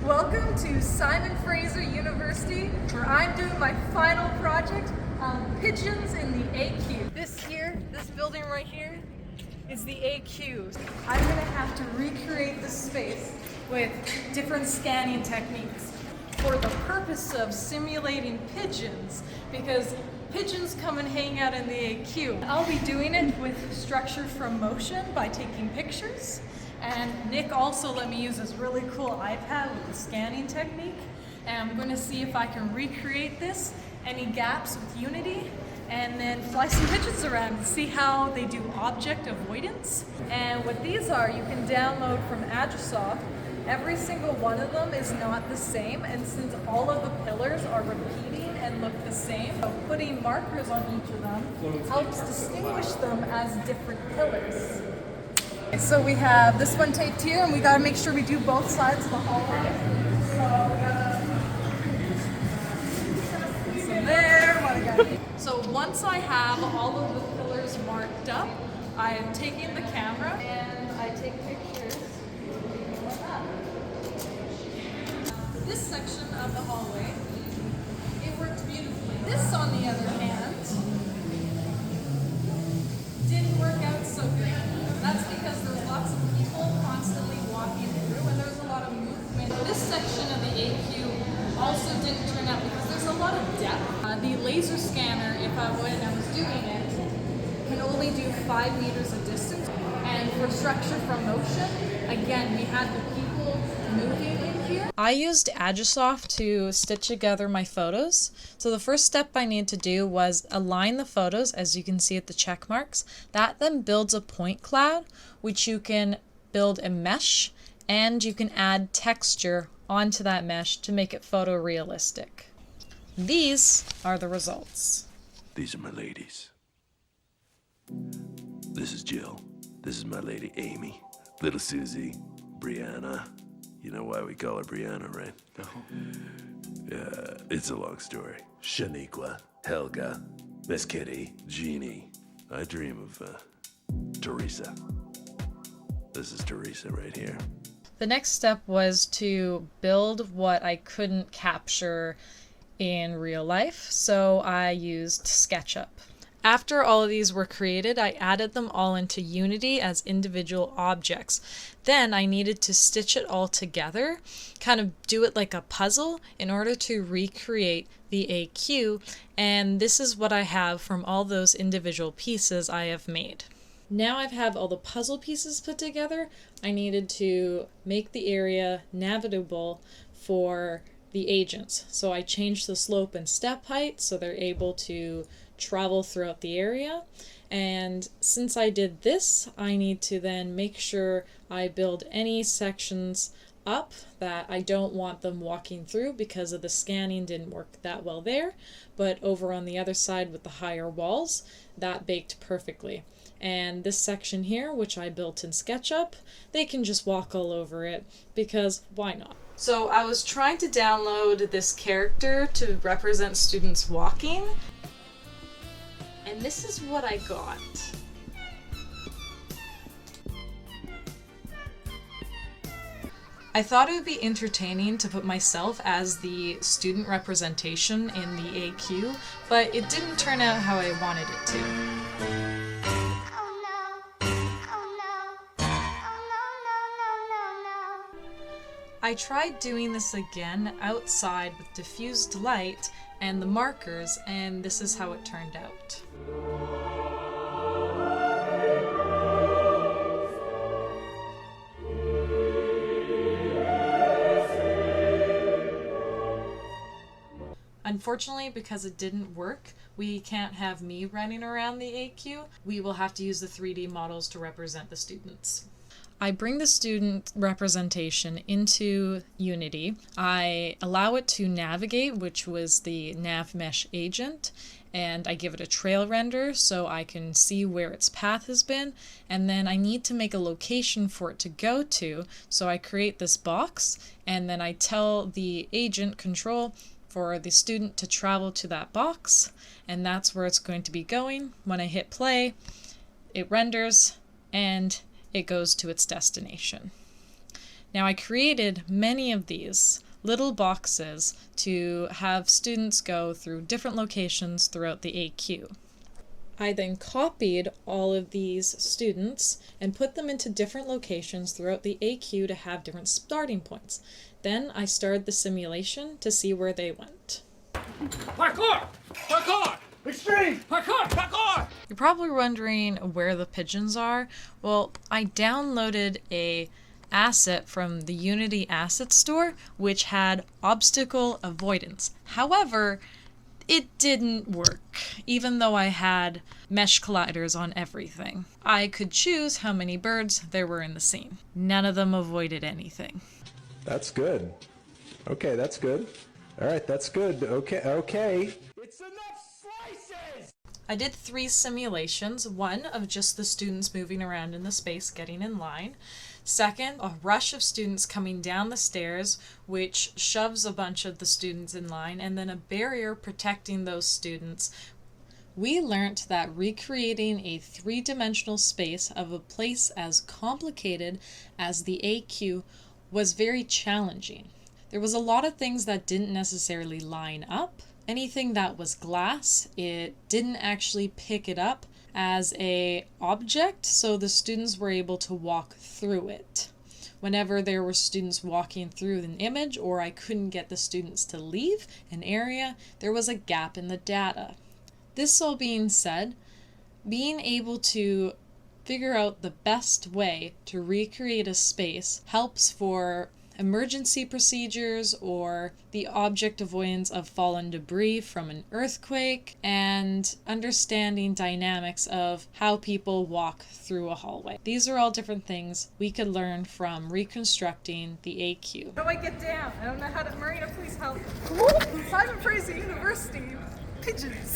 Welcome to Simon Fraser University, where I'm doing my final project on pigeons in the AQ. This building right here, is the AQ. I'm gonna have to recreate this space with different scanning techniques for the purpose of simulating pigeons, because pigeons come and hang out in the AQ. I'll be doing it with structure from motion by taking pictures. And Nick also let me use this really cool iPad with the scanning technique. And I'm going to see if I can recreate this, any gaps with Unity, and then fly some pigeons around and see how they do object avoidance. And what these are, you can download from Agisoft. Every single one of them is not the same, and since all of the pillars are repeating and look the same, so putting markers on each of them helps distinguish them as different pillars. So we have this one taped here, and we got to make sure we do both sides of the hallway. So there, So once I have all of the pillars marked up, I am taking the camera and I take pictures. For this section of the hallway, it worked beautifully. This, on the other hand, didn't work out so great. That's because there's lots of people constantly walking through, and there's a lot of movement. This section of the AQ also didn't turn out because there's a lot of depth. The laser scanner, when I was doing it, can only do 5 meters of distance. And for structure from motion, again, we had the people moving in here. I used Agisoft to stitch together my photos. So the first step I need to do was align the photos, as you can see at the check marks. That then builds a point cloud, which you can build a mesh, and you can add texture onto that mesh to make it photorealistic. These are the results. These are my ladies. This is Jill. This is my lady Amy. Little Susie. Brianna. You know why we call her Brianna, right? No. Yeah, it's a long story. Shaniqua, Helga, Miss Kitty, Jeannie. I dream of Teresa. This is Teresa right here. The next step was to build what I couldn't capture in real life, so I used SketchUp. After all of these were created, I added them all into Unity as individual objects. Then I needed to stitch it all together, kind of do it like a puzzle in order to recreate the AQ, and this is what I have from all those individual pieces I have made. Now I have all the puzzle pieces put together, I needed to make the area navigable for the agents. So I changed the slope and step height so they're able to travel throughout the area. And since I did this, I need to then make sure I build any sections up that I don't want them walking through because of the scanning didn't work that well there. But over on the other side with the higher walls, that baked perfectly. And this section here, which I built in SketchUp, they can just walk all over it because why not? So I was trying to download this character to represent students walking, and this is what I got. I thought it would be entertaining to put myself as the student representation in the AQ, but it didn't turn out how I wanted it to. I tried doing this again outside with diffused light and the markers, and this is how it turned out. Unfortunately, because it didn't work, we can't have me running around the AQ. We will have to use the 3D models to represent the students. I bring the student representation into Unity. I allow it to navigate, which was the nav mesh agent, and I give it a trail render so I can see where its path has been, and then I need to make a location for it to go to, so I create this box, and then I tell the agent control for the student to travel to that box, and that's where it's going to be going. When I hit play, it renders, and it goes to its destination. Now, I created many of these little boxes to have students go through different locations throughout the AQ. I then copied all of these students and put them into different locations throughout the AQ to have different starting points. Then I started the simulation to see where they went. Parkour! Parkour! Extreme! Parkour! Parkour! You're probably wondering where the pigeons are. Well, I downloaded a asset from the Unity asset store which had obstacle avoidance. However, it didn't work, even though I had mesh colliders on everything. I could choose how many birds there were in the scene. None of them avoided anything. That's good. Okay, that's good. All right, that's good. Okay. It's enough slices! I did 3 simulations, one of just the students moving around in the space getting in line. Second, a rush of students coming down the stairs, which shoves a bunch of the students in line, and then a barrier protecting those students. We learnt that recreating a 3-dimensional space of a place as complicated as the AQ was very challenging. There was a lot of things that didn't necessarily line up. Anything that was glass, it didn't actually pick it up as a object, so the students were able to walk through it. Whenever there were students walking through an image, or I couldn't get the students to leave an area, there was a gap in the data. This all being said, being able to figure out the best way to recreate a space helps for emergency procedures or the object avoidance of fallen debris from an earthquake, and understanding dynamics of how people walk through a hallway. These are all different things we could learn from reconstructing the AQ. How do I get down? I don't know how to. Marina, please help. Simon Fraser University. Pigeons.